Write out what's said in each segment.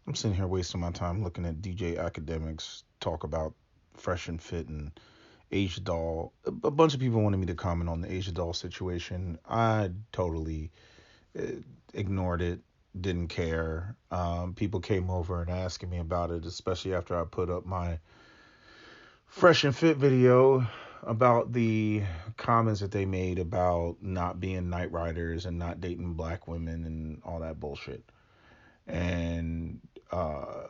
I'm sitting here wasting my time looking at DJ academics talk about Fresh and Fit and Asia Doll. A bunch of people wanted me to comment on the Asia Doll situation. I totally uh, ignored it, didn't care. People came over and asking me about it, especially after I put up my Fresh and Fit video about the comments that they made about not being night riders and not dating black women and all that bullshit. And I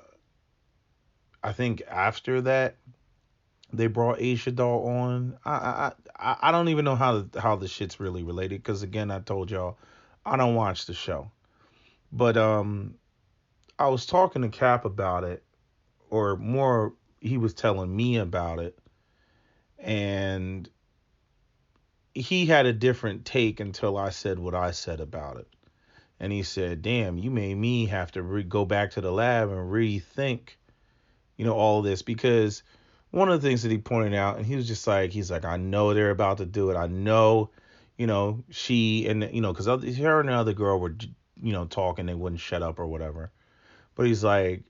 think after that, they brought Asia Doll on. I don't even know how the shit's really related because again I told y'all I don't watch the show. But I was talking to Cap about it, or more he was telling me about it, and he had a different take until I said what I said about it. And he said, "Damn, you made me have to go back to the lab and rethink, all this because." One of the things that he pointed out, and he was just like, he's like, I know they're about to do it. I know, she and because her and the other girl were, talking. They wouldn't shut up or whatever. But he's like,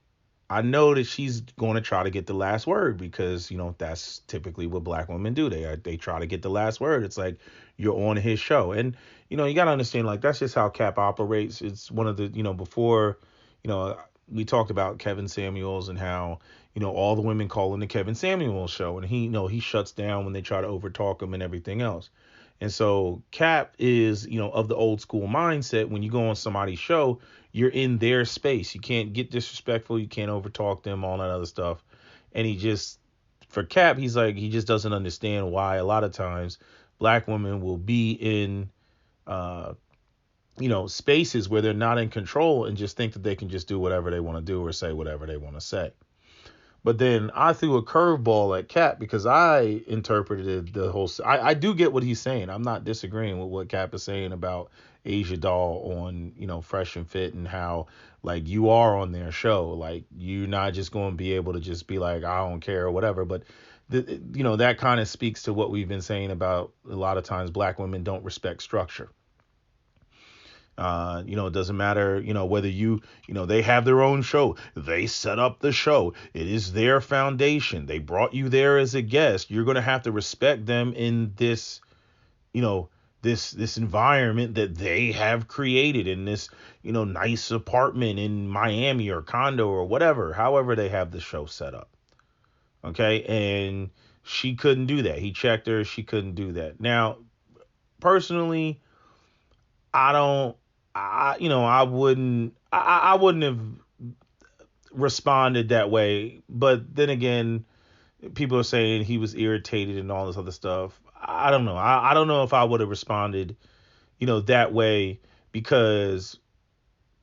I know that she's going to try to get the last word because that's typically what black women do. They try to get the last word. It's like you're on his show, and you got to understand like that's just how Cap operates. It's one of the before you know we talked about Kevin Samuels and how all the women call in the Kevin Samuels show, and he shuts down when they try to overtalk him and everything else. And so Cap is, of the old school mindset. When you go on somebody's show, you're in their space. You can't get disrespectful. You can't overtalk them, all that other stuff. And for Cap, he's like, he just doesn't understand why a lot of times black women will be in, uh, spaces where they're not in control and just think that they can just do whatever they want to do or say whatever they want to say. But then I threw a curveball at Cap because I interpreted the whole. I do get what he's saying. I'm not disagreeing with what Cap is saying about Asia Doll on Fresh and Fit and how like you are on their show. Like you're not just going to be able to just be like I don't care or whatever. But that kind of speaks to what we've been saying about a lot of times black women don't respect structure. It doesn't matter, whether they have their own show. They set up the show. It is their foundation. They brought you there as a guest. You're going to have to respect them in this, you know, this environment that they have created in this, nice apartment in Miami or condo or whatever, however they have the show set up. Okay. And she couldn't do that. He checked her. She couldn't do that. Now, personally, I don't. I wouldn't have responded that way. But then again, people are saying he was irritated and all this other stuff. I don't know. I don't know if I would have responded, that way because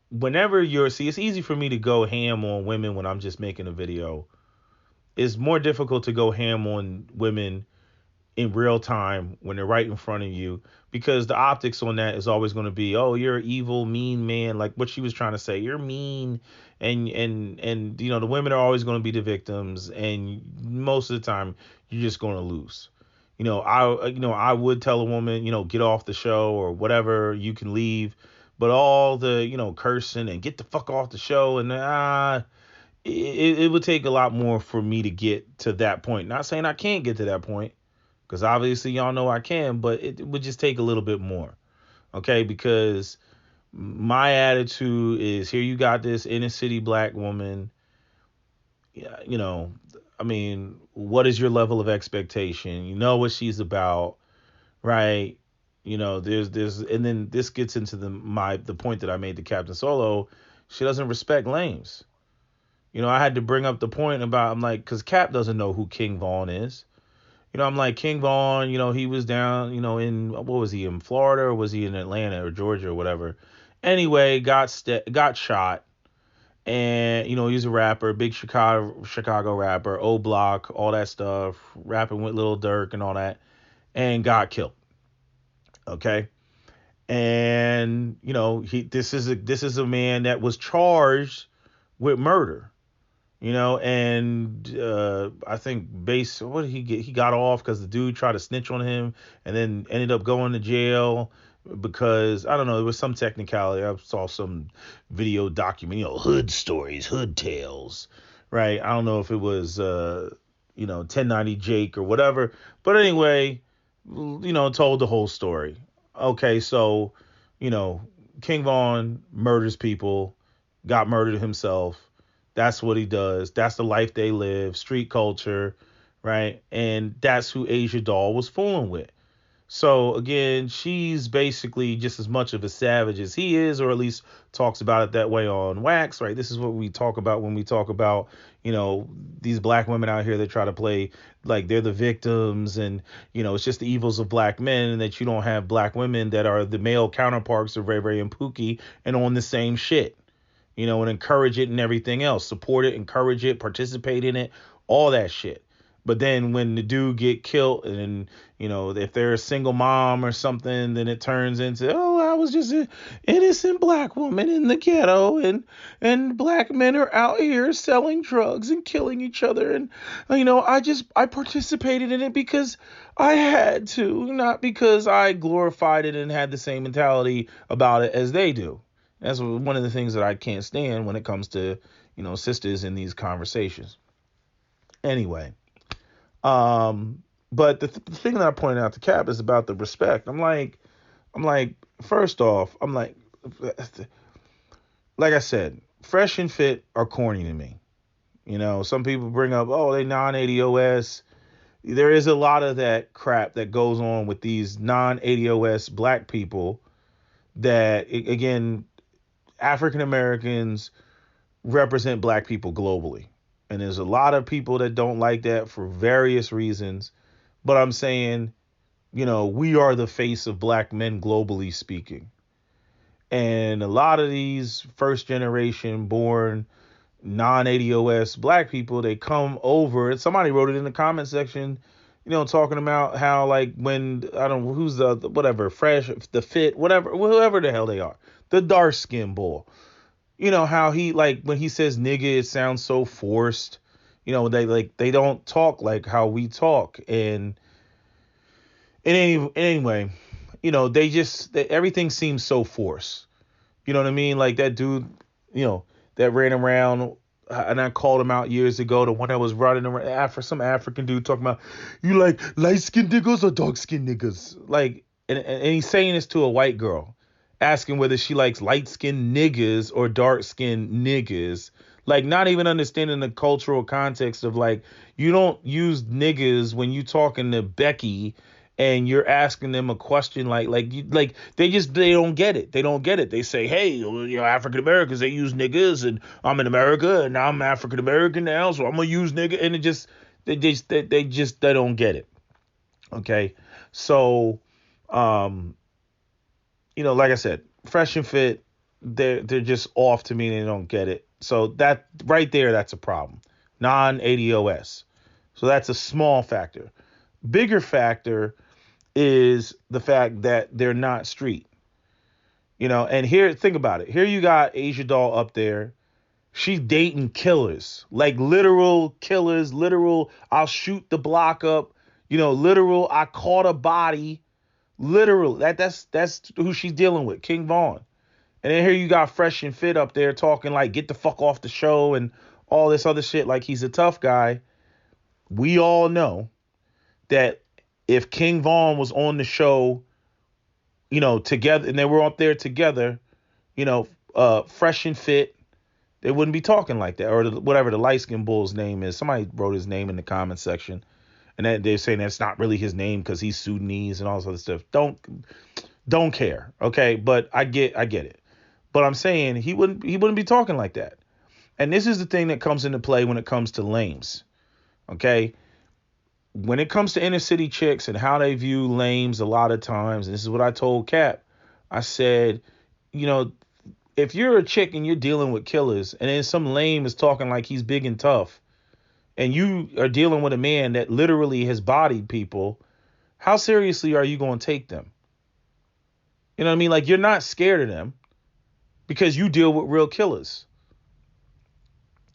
whenever it's easy for me to go ham on women when I'm just making a video. It's more difficult to go ham on women in real time when they're right in front of you because the optics on that is always going to be, oh, you're an evil mean man, like what she was trying to say, you're mean. And the women are always going to be the victims, and most of the time you're just going to lose. I would tell a woman, get off the show or whatever, you can leave, but all the cursing and get the fuck off the show and it would take a lot more for me to get to that point. Not saying I can't get to that point, because obviously y'all know I can, but it would just take a little bit more. Okay, because my attitude is here you got this inner city black woman. Yeah, I mean, what is your level of expectation? You know what she's about, right? There's and then this gets into the point that I made to Captain Solo. She doesn't respect lames. I had to bring up the point about I'm like, because Cap doesn't know who King Vaughn is. I'm like King Vaughn, he was down, in what was he in Florida or was he in Atlanta or Georgia or whatever. Anyway, got shot, and he's a rapper, big Chicago rapper, O Block, all that stuff, rapping with Lil Durk and all that, and got killed. Okay, and this is a man that was charged with murder. And I think base what did he get? He got off because the dude tried to snitch on him and then ended up going to jail. because I don't know, there was some technicality. I saw some video document, hood stories, hood tales, right? I don't know if it was 1090 Jake or whatever, but anyway, told the whole story. Okay, so you know, King Von murders people, got murdered himself. That's what he does. That's the life they live, street culture, right? And that's who Asia Doll was fooling with. So again, she's basically just as much of a savage as he is, or at least talks about it that way on Wax, right? This is what we talk about when we talk about, these black women out here that try to play like they're the victims, and it's just the evils of black men, and that you don't have black women that are the male counterparts of Ray Ray and Pookie and on the same shit, and encourage it and everything else, support it, encourage it, participate in it, all that shit. But then when the dude get killed, and if they're a single mom or something, then it turns into, oh, I was just an innocent black woman in the ghetto, and black men are out here selling drugs and killing each other, and I participated in it because I had to, not because I glorified it and had the same mentality about it as they do. That's one of the things that I can't stand when it comes to sisters in these conversations. Anyway. But the thing that I pointed out to Cap is about the respect. I'm like, first off, like I said, Fresh and Fit are corny to me. Some people bring up, oh, they non-ADOS. There is a lot of that crap that goes on with these non-ADOS black people that, again, African Americans represent black people globally. And there's a lot of people that don't like that for various reasons. But I'm saying, we are the face of black men globally speaking. And a lot of these first generation born non-ADOS black people, they come over, and somebody wrote it in the comment section, talking about how, like, when, I don't know, who's the whatever, Fresh, the Fit, whatever, whoever the hell they are, the dark skin bull. How he, like, when he says nigga, it sounds so forced. They don't talk like how we talk. And anyway, everything seems so forced. You know what I mean? Like that dude, that ran around, and I called him out years ago, the one that was running around, some African dude talking about, you like light skinned niggas or dark skinned niggas? Like, and he's saying this to a white girl, asking whether she likes light-skinned niggas or dark-skinned niggas, like not even understanding the cultural context of, like, you don't use niggas when you talking to Becky and you're asking them a question like they don't get it. They don't get it. They say, hey, African Americans, they use niggas, and I'm in America and I'm African American now, so I'm gonna use nigga, and they don't get it. Okay, so like I said, Fresh and Fit, they're just off to me. They don't get it. So that right there, that's a problem. Non-ADOS. So that's a small factor. Bigger factor is the fact that they're not street. And here, think about it. Here you got Asia Doll up there. She's dating killers, like literal killers, literal, I'll shoot the block up, literal, I caught a body. Literal. That's who she's dealing with, King Von. And then here you got Fresh and Fit up there talking like get the fuck off the show and all this other shit like he's a tough guy. We all know that if King Von was on the show, together, and they were up there together, Fresh and Fit, they wouldn't be talking like that, or whatever the light skinned bull's name is. Somebody wrote his name in the comment section. And that they're saying that's not really his name because he's Sudanese and all this other stuff. Don't care, okay? But I get it. But I'm saying he wouldn't be talking like that. And this is the thing that comes into play when it comes to lames, okay? When it comes to inner city chicks and how they view lames, a lot of times, and this is what I told Cap. I said, if you're a chick and you're dealing with killers, and then some lame is talking like he's big and tough, and you are dealing with a man that literally has bodied people, how seriously are you going to take them? You know what I mean? Like, you're not scared of them because you deal with real killers.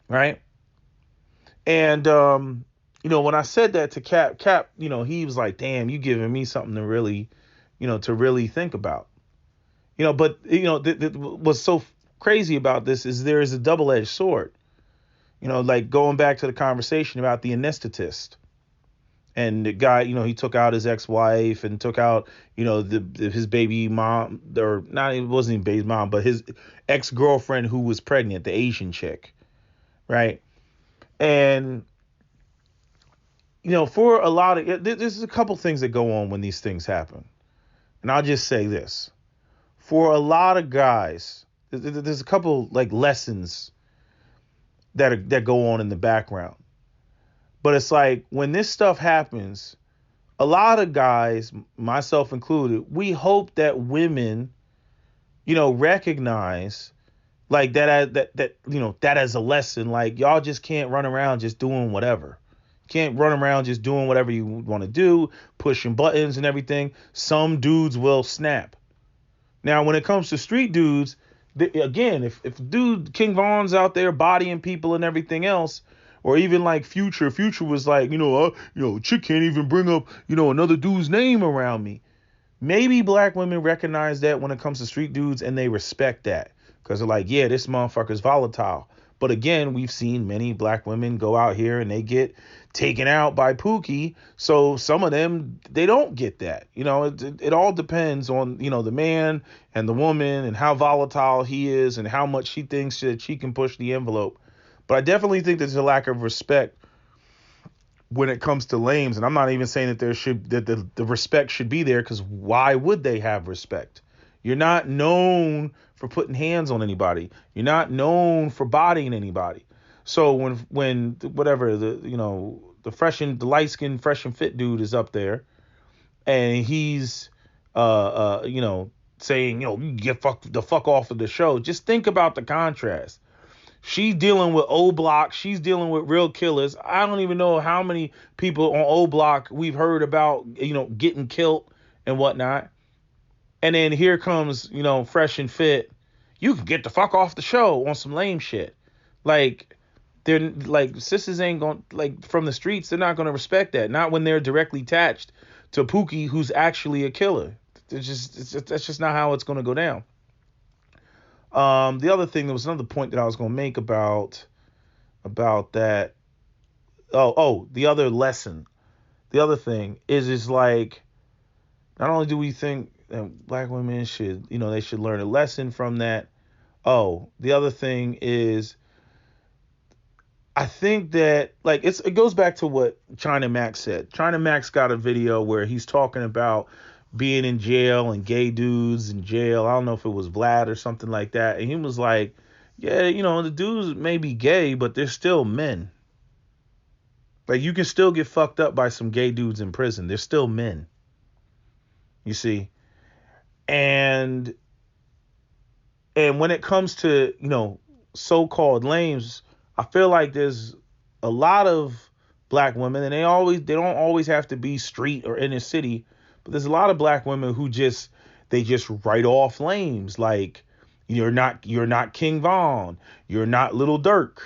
Right? And, when I said that to Cap, he was like, damn, you giving me something to really think about. But what's so crazy about this is there is a double-edged sword. Like going back to the conversation about the anesthetist. And the guy, he took out his ex-wife and took out, his baby mom, or not, it wasn't even baby mom, but his ex-girlfriend who was pregnant, the Asian chick, right? And, for a lot of, there's a couple things that go on when these things happen. And I'll just say this. For a lot of guys, there's a couple, like, lessons that go on in the background. But it's like when this stuff happens, a lot of guys, myself included, we hope that women, recognize like that as a lesson. Like y'all just can't run around just doing whatever. Can't run around just doing whatever you want to do, pushing buttons and everything. Some dudes will snap. Now, when it comes to street dudes, again, if dude King Von's out there bodying people and everything else, or even like Future was like, chick can't even bring up, another dude's name around me. Maybe black women recognize that when it comes to street dudes and they respect that because they're like, yeah, this motherfucker's volatile. But again, we've seen many black women go out here and they get taken out by Pookie. So some of them, they don't get that. It all depends on, the man and the woman and how volatile he is and how much she thinks that she can push the envelope. But I definitely think there's a lack of respect when it comes to lames. And I'm not even saying that the respect should be there, because why would they have respect? You're not known for putting hands on anybody. You're not known for bodying anybody. So when whatever the light skinned fresh and fit dude is up there and he's saying, you get the fuck off of the show, just think about the contrast. She's dealing with O Block. She's dealing with real killers. I don't even know how many people on O Block we've heard about, getting killed and whatnot. And then here comes, Fresh and Fit. You can get the fuck off the show on some lame shit. Like, they're like, sisters ain't going, like, from the streets, they're not going to respect that. Not when they're directly attached to Pookie, who's actually a killer. That's just not how it's going to go down. The other thing, there was another point that I was going to make about that. The other lesson. The other thing is like, not only do we think that black women should, they should learn a lesson from that. The other thing is, I think that, like, it goes back to what China Max said. China Max got a video where he's talking about being in jail and gay dudes in jail. I don't know if it was Vlad or something like that. And he was like, yeah, the dudes may be gay, but they're still men. Like, you can still get fucked up by some gay dudes in prison. They're still men. You see? And when it comes to, so-called lames, I feel like there's a lot of black women, and they don't always have to be street or inner city, but there's a lot of black women who just write off lames. Like, you're not King Von, you're not Little Durk,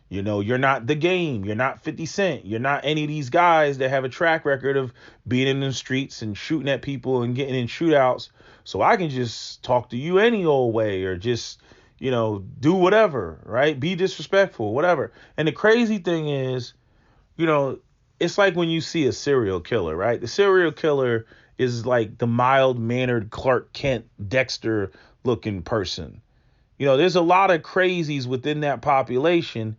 you're not The Game, you're not 50 Cent, you're not any of these guys that have a track record of being in the streets and shooting at people and getting in shootouts. So I can just talk to you any old way, or just, do whatever, right? Be disrespectful, whatever. And the crazy thing is, it's like when you see a serial killer, right? The serial killer is like the mild-mannered Clark Kent, Dexter-looking person. There's a lot of crazies within that population,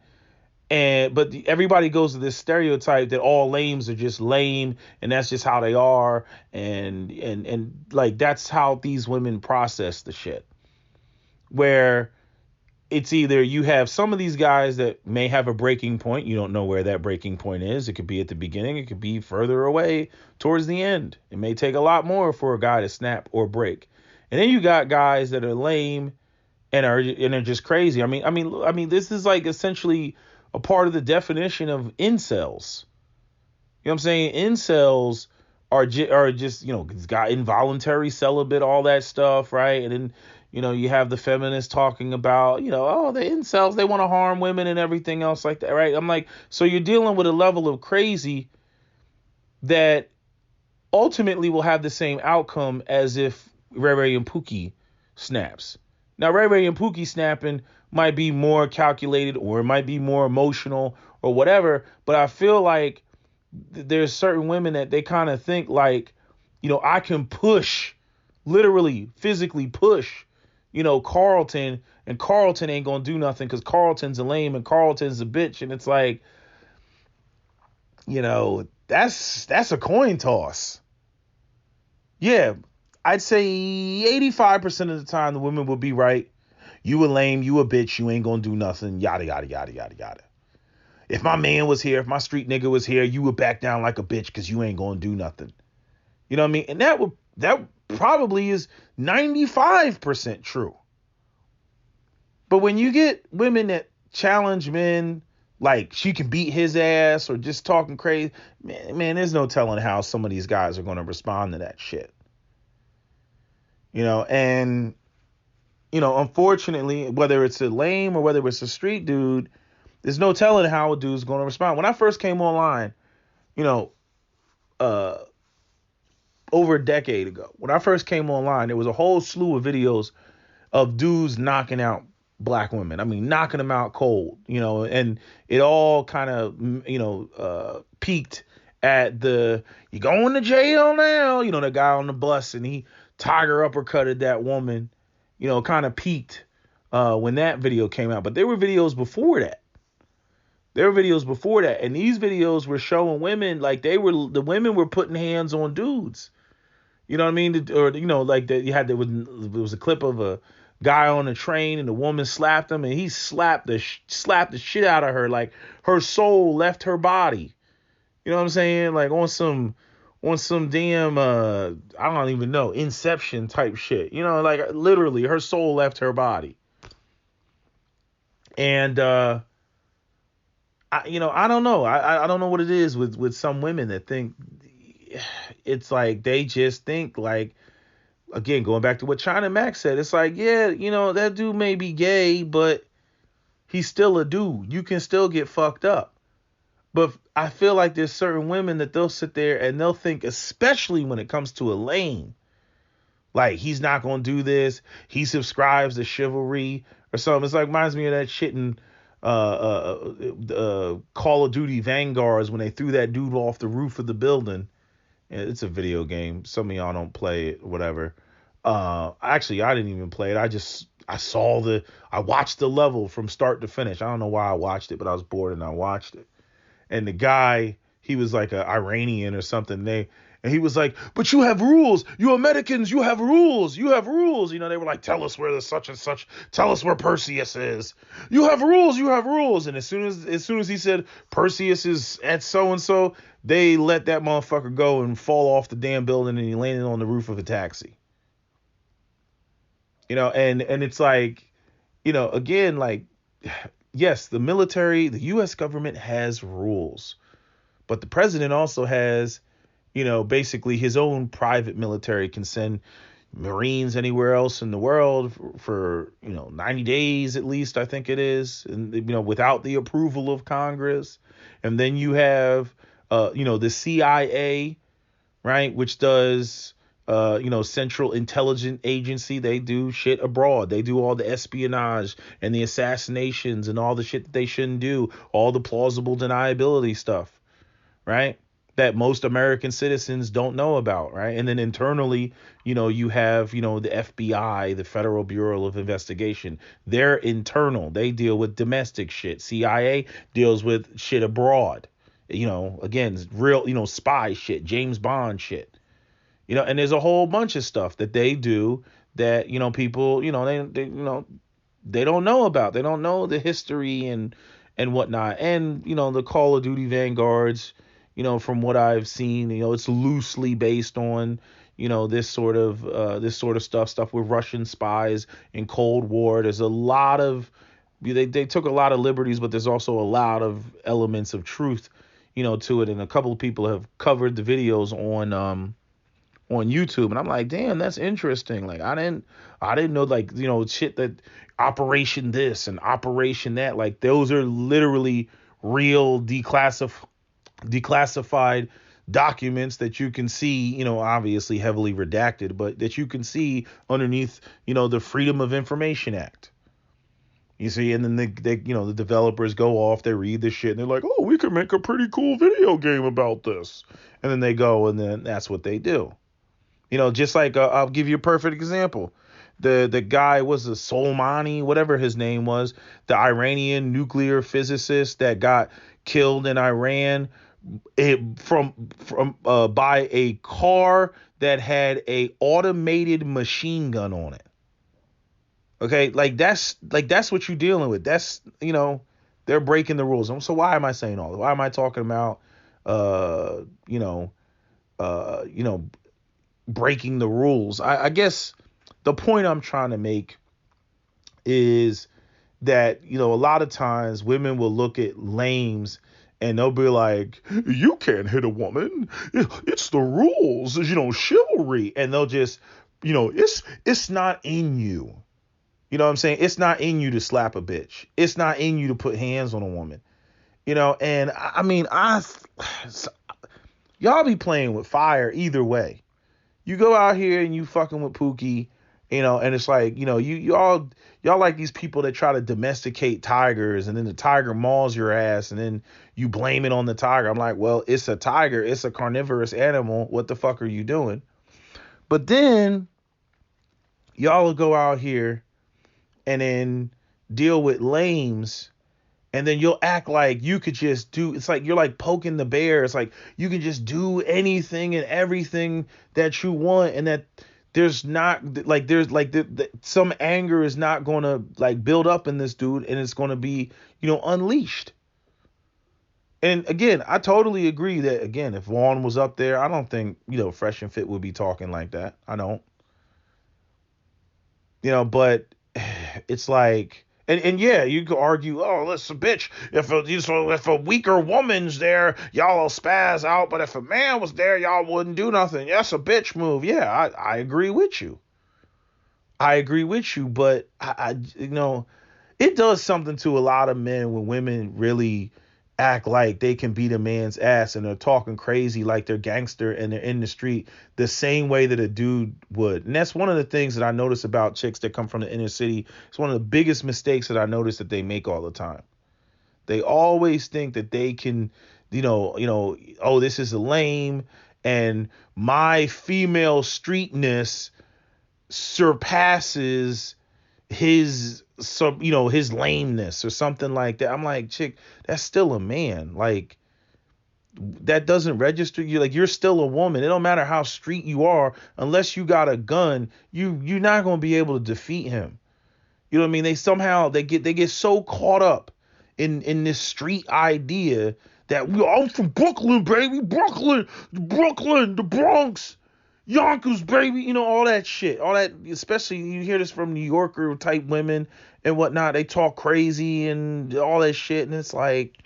but everybody goes to this stereotype that all lames are just lame, and that's just how they are, and like that's how these women process the shit. Where it's either you have some of these guys that may have a breaking point. You don't know where that breaking point is. It could be at the beginning. It could be further away towards the end. It may take a lot more for a guy to snap or break. And then you got guys that are lame and are just crazy. I mean, this is like essentially a part of the definition of incels. You know what I'm saying? Incels are just, got involuntary celibate, all that stuff, right? And then, you have the feminists talking about, the incels, they want to harm women and everything else like that, right? I'm like, so you're dealing with a level of crazy that ultimately will have the same outcome as if Ray Ray and Pookie snaps. Now, Ray Ray and Pookie snapping might be more calculated, or it might be more emotional or whatever, but I feel like there's certain women that they kind of think like, I can push, literally, physically push, Carlton, and Carlton ain't gonna do nothing because Carlton's a lame and Carlton's a bitch. And it's like, that's a coin toss. Yeah, I'd say 85% of the time the women will be right. You a lame, you a bitch, you ain't gonna do nothing, yada, yada, yada, yada, yada. If my man was here, if my street nigga was here, you would back down like a bitch because you ain't gonna do nothing. You know what I mean? And that probably is 95% true. But when you get women that challenge men like she can beat his ass or just talking crazy, man, there's no telling how some of these guys are going to respond to that shit. And unfortunately, whether it's a lame or whether it's a street dude, there's no telling how a dude's going to respond. When I first came online, over a decade ago, when I first came online, there was a whole slew of videos of dudes knocking out black women. I mean, knocking them out cold, and it all kind of, peaked at you going to jail now, the guy on the bus and he tiger uppercutted that woman, kind of peaked when that video came out. But there were videos before that. And these videos were showing women like the women were putting hands on dudes. You know what I mean? Or, like that there was a clip of a guy on a train and the woman slapped him and he slapped the shit out of her. Like her soul left her body. You know what I'm saying? Like on some damn, I don't even know, Inception type shit. Like literally her soul left her body. And, I don't know. I don't know what it is with some women that think it's like they just think like, again, going back to what China Max said, it's like, yeah, that dude may be gay, but he's still a dude. You can still get fucked up. But I feel like there's certain women that they'll sit there and they'll think, especially when it comes to a lame, like he's not going to do this. He subscribes to chivalry or something. It's like, reminds me of that shit in Call of Duty Vanguards when they threw that dude off the roof of the building. It's a video game. Some of y'all don't play it, whatever. Actually, I didn't even play it. I watched the level from start to finish. I don't know why I watched it, but I was bored and I watched it. And the guy, he was like an Iranian or something. And he was like, but you have rules. You Americans, you have rules. You have rules. They were like, tell us where the such and such. Tell us where Perseus is. You have rules. You have rules. And as soon as he said Perseus is at so and so, they let that motherfucker go and fall off the damn building and he landed on the roof of a taxi. And it's like, again, like, yes, the military, the U.S. government has rules, but the president also has, basically his own private military, can send Marines anywhere else in the world for 90 days at least, I think it is, and without the approval of Congress. And then you have the CIA, right, which does Central Intelligence Agency. They do shit abroad. They do all the espionage and the assassinations and all the shit that they shouldn't do, all the plausible deniability stuff, right, that most American citizens don't know about, right? And then internally, you have, the FBI, the Federal Bureau of Investigation. They're internal. They deal with domestic shit. CIA deals with shit abroad. Again, real, spy shit, James Bond shit. And there's a whole bunch of stuff that they do that, people, they don't know about. They don't know the history and whatnot. And, the Call of Duty Vanguards, from what I've seen, it's loosely based on, this sort of stuff with Russian spies in Cold War. There's a lot of, they took a lot of liberties, but there's also a lot of elements of truth, to it. And a couple of people have covered the videos on YouTube, and I'm like, damn, that's interesting. Like, I didn't know, like, shit that Operation this and Operation that, like, those are literally real declassified documents that you can see, obviously heavily redacted, but that you can see underneath, the Freedom of Information Act. You see, and then the developers go off, they read this shit, and they're like, oh, we could make a pretty cool video game about this. And then they go, and then that's what they do. Just like, I'll give you a perfect example. The guy was a Soleimani, whatever his name was, the Iranian nuclear physicist that got killed in Iran from by a car that had a automated machine gun on it. Okay, that's what you're dealing with. That's they're breaking the rules. So why am I saying all this? Why am I talking about uh you know uh you know breaking the rules? I guess the point I'm trying to make is that a lot of times women will look at lames and they'll be like, you can't hit a woman, it's the rules, chivalry, and they'll just it's not in you. You know what I'm saying? It's not in you to slap a bitch. It's not in you to put hands on a woman. And I mean, y'all be playing with fire either way. You go out here and you fucking with Pookie, and it's like, y'all like these people that try to domesticate tigers, and then the tiger mauls your ass, and then you blame it on the tiger. I'm like, well, it's a tiger. It's a carnivorous animal. What the fuck are you doing? But then y'all will go out here and then deal with lames, and then you'll act like you could just do, it's like you're like poking the bear. It's like you can just do anything and everything that you want, and that there's not like some anger is not going to like build up in this dude, and it's going to be unleashed. And again, I totally agree that, again, if Vaughn was up there, I don't think Fresh and Fit would be talking like that. I don't. But it's like, and yeah, you could argue, oh, listen, bitch, if a weaker woman's there, y'all will spaz out, but if a man was there, y'all wouldn't do nothing. That's a bitch move. Yeah, I agree with you. I agree with you, but it does something to a lot of men when women really act like they can beat a man's ass, and they're talking crazy like they're gangster, and they're in the street the same way that a dude would. And that's one of the things that I notice about chicks that come from the inner city. It's one of the biggest mistakes that I notice that they make all the time. They always think that they can, oh, this is a lame, and my female streetness surpasses his his lameness or something like that. I'm like, chick, that's still a man. Like, that doesn't register you. Like, you're still a woman. It don't matter how street you are, unless you got a gun, you're not going to be able to defeat him. You know what I mean? They get so caught up in this street idea that I'm from Brooklyn, baby, Brooklyn, the Bronx, Yonkers, baby, all that shit, all that. Especially you hear this from New Yorker type women and whatnot. They talk crazy and all that shit, and it's like,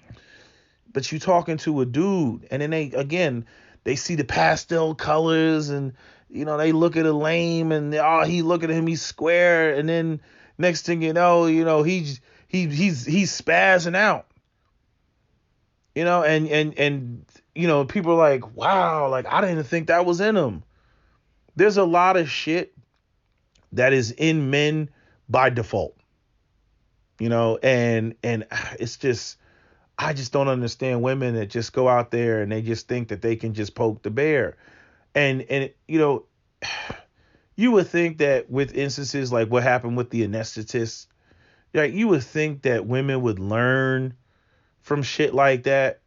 but you talking to a dude, and then they see the pastel colors, and they look at a lame, and he look at him, he's square, and then next thing you know, he's spazzing out, and people are like, wow, like, I didn't think that was in him. There's a lot of shit that is in men by default, and it's just, I just don't understand women that just go out there and they just think that they can just poke the bear. And you would think that with instances like what happened with the anesthetist, like, you would think that women would learn from shit like that.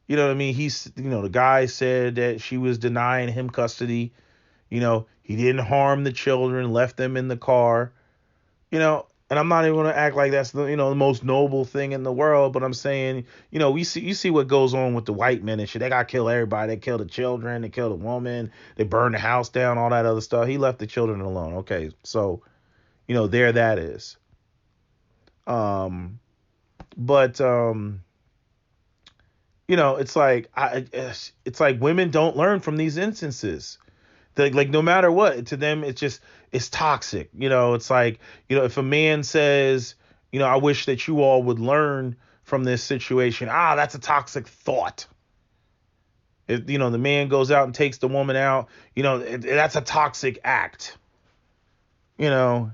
You know what I mean? The guy said that she was denying him custody. He didn't harm the children, left them in the car, and I'm not even going to act like that's the most noble thing in the world, but I'm saying, you see what goes on with the white men and shit. They got to kill everybody. They kill the children, they kill the woman, they burn the house down, all that other stuff. He left the children alone. Okay. So, there that is. But it's like women don't learn from these instances. Like, no matter what, to them, it's toxic. It's like, if a man says, I wish that you all would learn from this situation. That's a toxic thought. If the man goes out and takes the woman out, that's a toxic act. You know,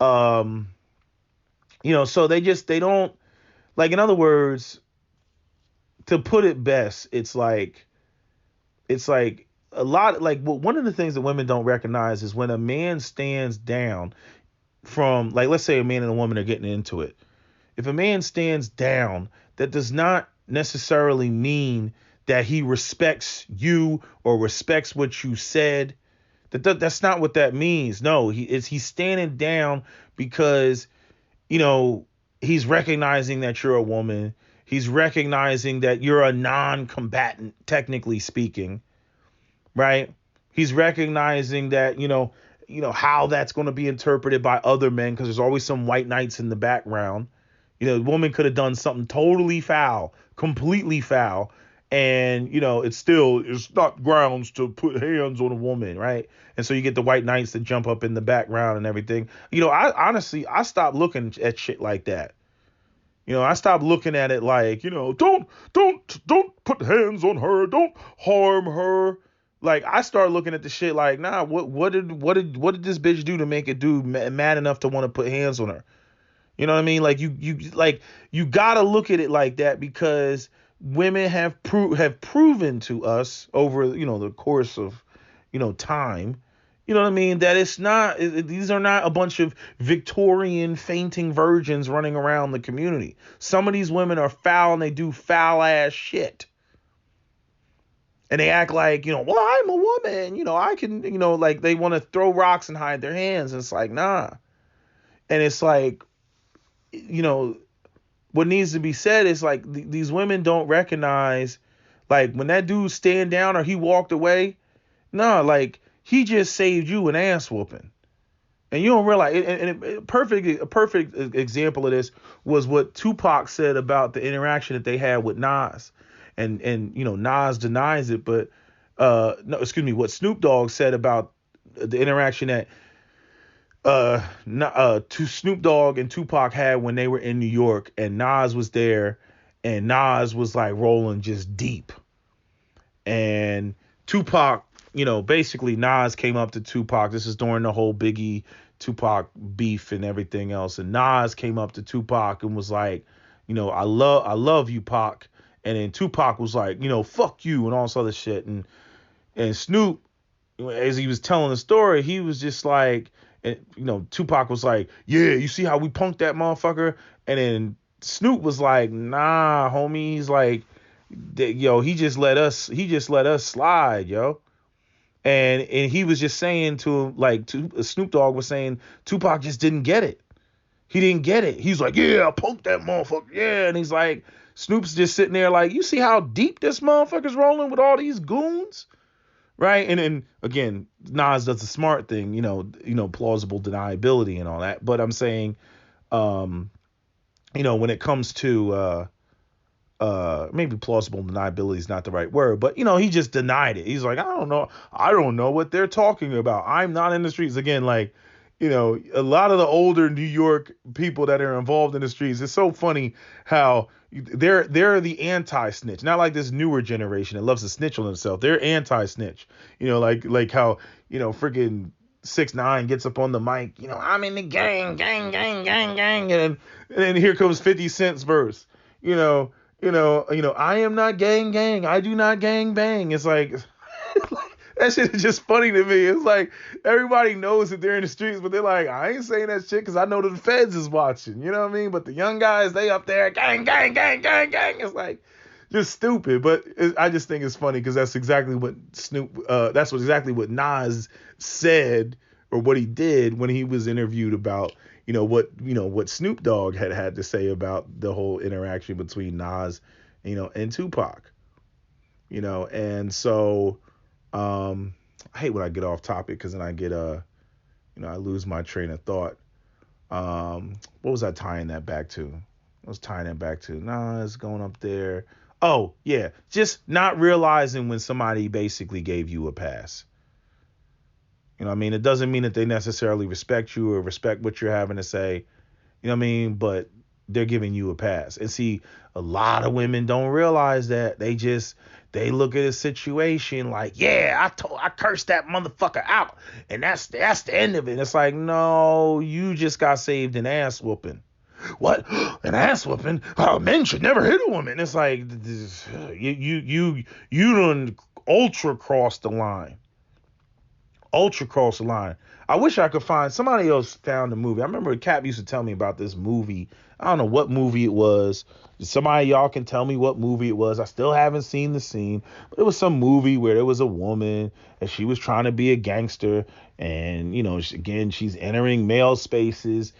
um, so they don't, like, in other words, to put it best, it's like a lot, like, one of the things that women don't recognize is when a man stands down from, like, let's say a man and a woman are getting into it. If a man stands down, that does not necessarily mean that he respects you or respects what you said. That's not what that means. No, he's standing down because, you know, he's recognizing that you're a woman. He's recognizing that you're a non-combatant, technically speaking, right? He's recognizing that, how that's going to be interpreted by other men, because there's always some white knights in the background. The woman could have done something totally foul, completely foul, and it's not grounds to put hands on a woman, right? And so you get the white knights that jump up in the background and everything. I honestly, I stopped looking at shit like that. I stopped looking at it like, don't put hands on her, don't harm her. Like, I started looking at the shit like, nah, what did this bitch do to make a dude mad enough to want to put hands on her? You know what I mean? Like, you gotta look at it like that, because women have proven to us over the course of time. You know what I mean? That it's not, these are not a bunch of Victorian fainting virgins running around the community. Some of these women are foul and they do foul ass shit. And they act like, well, I'm a woman, I can, like, they want to throw rocks and hide their hands. And it's like, nah. And it's like, what needs to be said is, like, these women don't recognize, like, when that dude stand down or he walked away, nah, like, he just saved you an ass whooping. And you don't realize, a perfect example of this was what Tupac said about the interaction that they had with Nas. And Nas denies it, but no, excuse me, what Snoop Dogg said about the interaction that Snoop Dogg and Tupac had when they were in New York, and Nas was there, and Nas was like rolling just deep. And Tupac, basically Nas came up to Tupac. This is during the whole Biggie Tupac beef and everything else. And Nas came up to Tupac and was like, I love you, Pac. And then Tupac was like, fuck you and all this other shit. And Snoop, as he was telling the story, he was just like, and Tupac was like, yeah, you see how we punked that motherfucker? And then Snoop was like, nah, homie. He's like, he just let us slide, yo. And he was just saying to him, like, Snoop Dogg was saying, Tupac just didn't get it. He didn't get it. He's like, yeah, I punked that motherfucker. Yeah. And he's like, Snoop's just sitting there like, you see how deep this motherfucker's rolling with all these goons? Right. And then again, Nas does the smart thing, plausible deniability and all that. But I'm saying, when it comes to maybe plausible deniability is not the right word, but he just denied it. He's like, I don't know what they're talking about. I'm not in the streets. Again, like, a lot of the older New York people that are involved in the streets, it's so funny how they're the anti-snitch, not like this newer generation that loves to snitch on themselves. They're anti-snitch, like how, freaking 6ix9ine gets up on the mic, I'm in the gang, and then here comes 50 Cent's verse, I am not gang, I do not gang bang. It's like, that shit is just funny to me. It's like everybody knows that they're in the streets, but they're like, I ain't saying that shit because I know that the feds is watching. You know what I mean? But the young guys, they up there, gang. It's like just stupid. But I just think it's funny because that's exactly what exactly what Nas said, or what he did when he was interviewed about, what Snoop Dogg had to say about the whole interaction between Nas, and Tupac. And so. I hate when I get off topic because then I get I lose my train of thought. What was I tying that back to? I was tying that back to Nas going up there. Oh yeah, just not realizing when somebody basically gave you a pass. You know what I mean? It doesn't mean that they necessarily respect you or respect what you're having to say. You know what I mean? But they're giving you a pass. And see, a lot of women don't realize that. They look at a situation like, yeah, I cursed that motherfucker out, and that's the end of it. And it's like, no, you just got saved an ass whooping. What? An ass whooping? Oh, men should never hit a woman. It's like, you done ultra cross the line. Ultra cross the line. I wish I could find somebody else found the movie. I remember Cap used to tell me about this movie. I don't know what movie it was. Somebody y'all can tell me what movie it was. I still haven't seen the scene, but it was some movie where there was a woman and she was trying to be a gangster, and again, she's entering male spaces,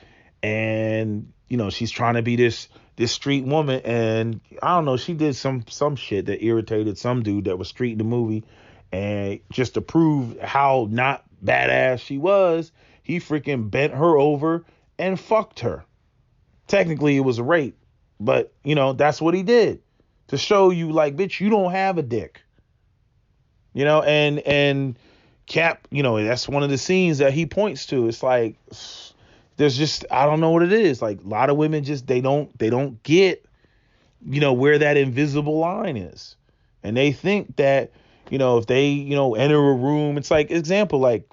and she's trying to be this street woman, and I don't know, she did some shit that irritated some dude that was street in the movie. And just to prove how not badass she was, he freaking bent her over and fucked her. Technically, it was a rape, but that's what he did to show you, like, bitch, you don't have a dick. And Cap, that's one of the scenes that he points to. It's like, there's just, I don't know what it is. Like, a lot of women just, they don't get, where that invisible line is. And they think that, if they, enter a room, it's like, example, like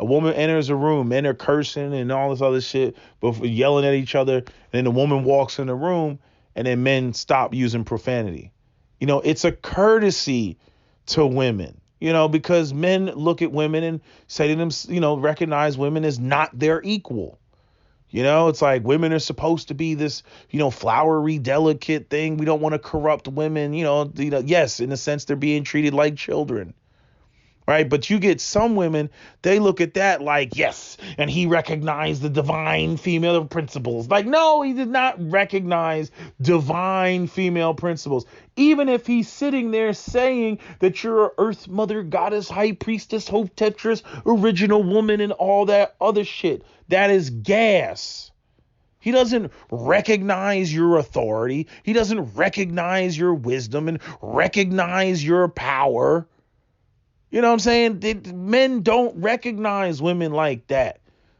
a woman enters a room, men are cursing and all this other shit, but yelling at each other. And then the woman walks in the room and then men stop using profanity. It's a courtesy to women, because men look at women and say to them, recognize women as not their equal. It's like women are supposed to be this, flowery, delicate thing. We don't want to corrupt women. Yes, in a sense, they're being treated like children. Right. But you get some women, they look at that like, yes, and he recognized the divine female principles. Like, no, he did not recognize divine female principles. Even if he's sitting there saying that you're a earth mother, goddess, high priestess, hope tetris, original woman, and all that other shit. That is gas. He doesn't recognize your authority. He doesn't recognize your wisdom and recognize your power. You know what I'm saying? Men don't recognize women like that.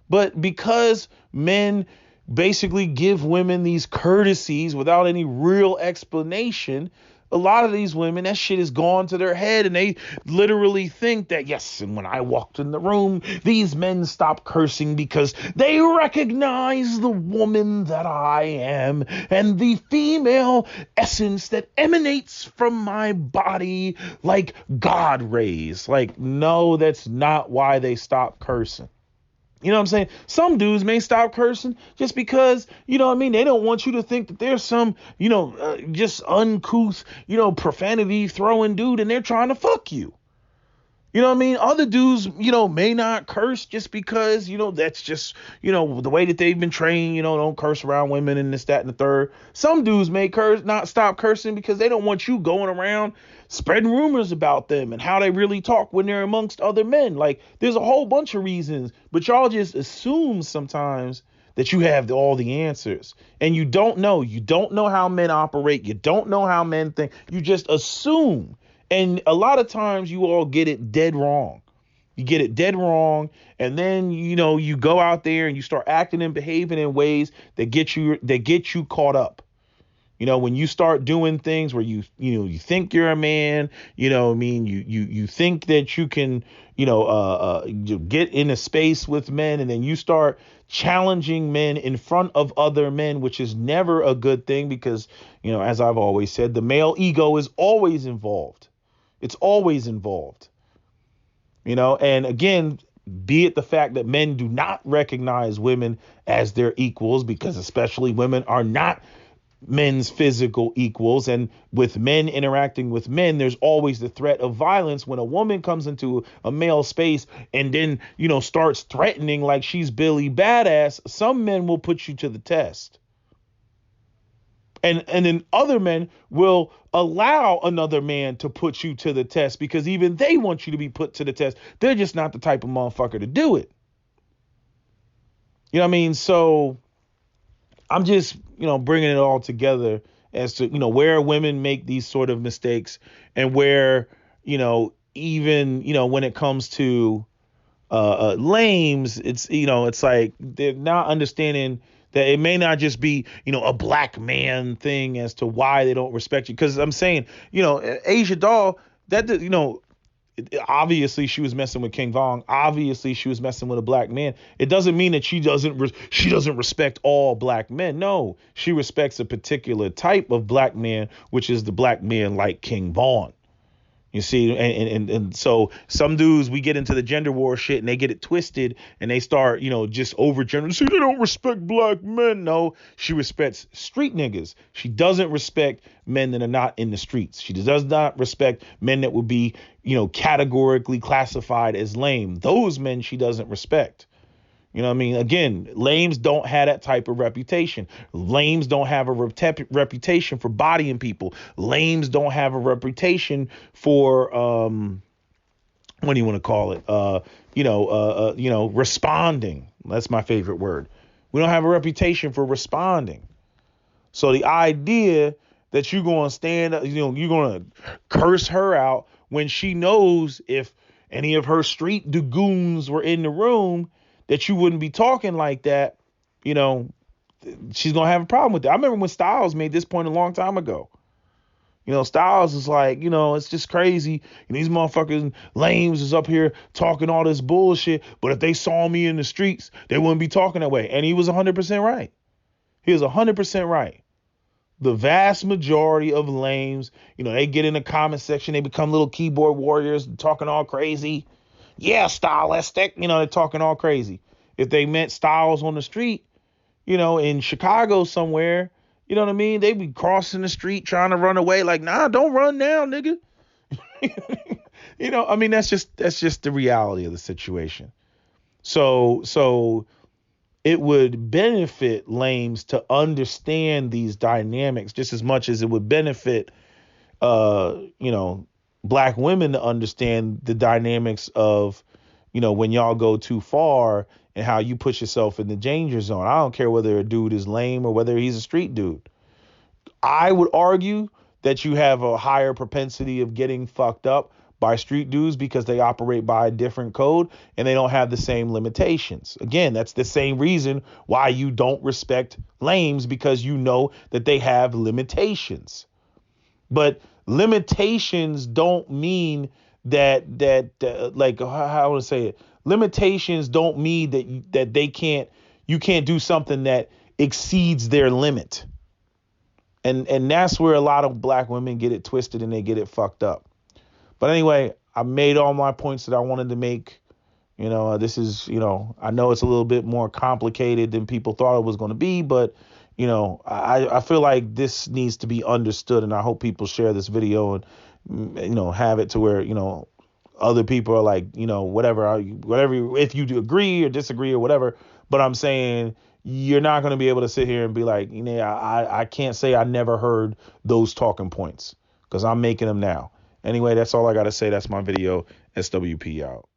But because men basically give women these courtesies without any real explanation, a lot of these women, that shit is gone to their head, and they literally think that, yes, and when I walked in the room, these men stopped cursing because they recognize the woman that I am and the female essence that emanates from my body like God rays. Like, no, that's not why they stopped cursing. You know what I'm saying? Some dudes may stop cursing just because, they don't want you to think that there's some, just uncouth, profanity throwing dude and they're trying to fuck you. You know what I mean? Other dudes, may not curse just because, that's just, the way that they've been trained, don't curse around women and this, that, and the third. Some dudes may not stop cursing because they don't want you going around spreading rumors about them and how they really talk when they're amongst other men. Like, there's a whole bunch of reasons, but y'all just assume sometimes that you have all the answers, and you don't know. You don't know how men operate. You don't know how men think. You just assume. And a lot of times you all get it dead wrong. You get it dead wrong. And then, you go out there and you start acting and behaving in ways that get you caught up. When you start doing things where you think you're a man, you think that you can, get in a space with men, and then you start challenging men in front of other men, which is never a good thing because, as I've always said, the male ego is always involved. It's always involved, and again, be it the fact that men do not recognize women as their equals, because especially women are not men's physical equals. And with men interacting with men, there's always the threat of violence. When a woman comes into a male space and then, starts threatening like she's Billy Badass, some men will put you to the test. And then other men will allow another man to put you to the test because even they want you to be put to the test. They're just not the type of motherfucker to do it. You know what I mean? So I'm just, bringing it all together as to, where women make these sort of mistakes, and where, even, when it comes to lames, it's, it's like they're not understanding That it may not just be, a black man thing as to why they don't respect you. Because I'm saying, Asia Doll, that, obviously she was messing with King Von. Obviously she was messing with a black man. It doesn't mean that she doesn't respect all black men. No, she respects a particular type of black man, which is the black man like King Von. You see, and so some dudes, we get into the gender war shit and they get it twisted and they start, just over general. See, they don't respect black men. No, she respects street niggas. She doesn't respect men that are not in the streets. She does not respect men that would be, categorically classified as lame. Those men she doesn't respect. You know what I mean? Again, lames don't have that type of reputation. Lames don't have a reputation for bodying people. Lames don't have a reputation for, what do you want to call it? Responding. That's my favorite word. We don't have a reputation for responding. So the idea that you're going to stand up, you're going to curse her out when she knows if any of her street goons were in the room, that you wouldn't be talking like that, she's going to have a problem with that. I remember when Styles made this point a long time ago. Styles is like, it's just crazy. These motherfuckers lames is up here talking all this bullshit. But if they saw me in the streets, they wouldn't be talking that way. And he was 100% right. He was 100% right. The vast majority of lames, they get in the comment section. They become little keyboard warriors talking all crazy. Yeah, stylistic. They're talking all crazy. If they met Styles on the street, in Chicago somewhere, you know what I mean? They'd be crossing the street trying to run away. Like, nah, don't run now, nigga. That's just the reality of the situation. So it would benefit lames to understand these dynamics just as much as it would benefit, black women to understand the dynamics of, when y'all go too far and how you put yourself in the danger zone. I don't care whether a dude is lame or whether he's a street dude. I would argue that you have a higher propensity of getting fucked up by street dudes because they operate by a different code and they don't have the same limitations. Again, that's the same reason why you don't respect lames, because you know that they have limitations. But limitations don't mean that like, how I want to say it. Limitations don't mean that you can't do something that exceeds their limit. And that's where a lot of black women get it twisted and they get it fucked up. But anyway, I made all my points that I wanted to make. This is, I know it's a little bit more complicated than people thought it was going to be, but I feel like this needs to be understood, and I hope people share this video and, have it to where, other people are like, whatever, if you do agree or disagree or whatever. But I'm saying you're not going to be able to sit here and be like, I can't say I never heard those talking points because I'm making them now. Anyway, that's all I got to say. That's my video. SWP out.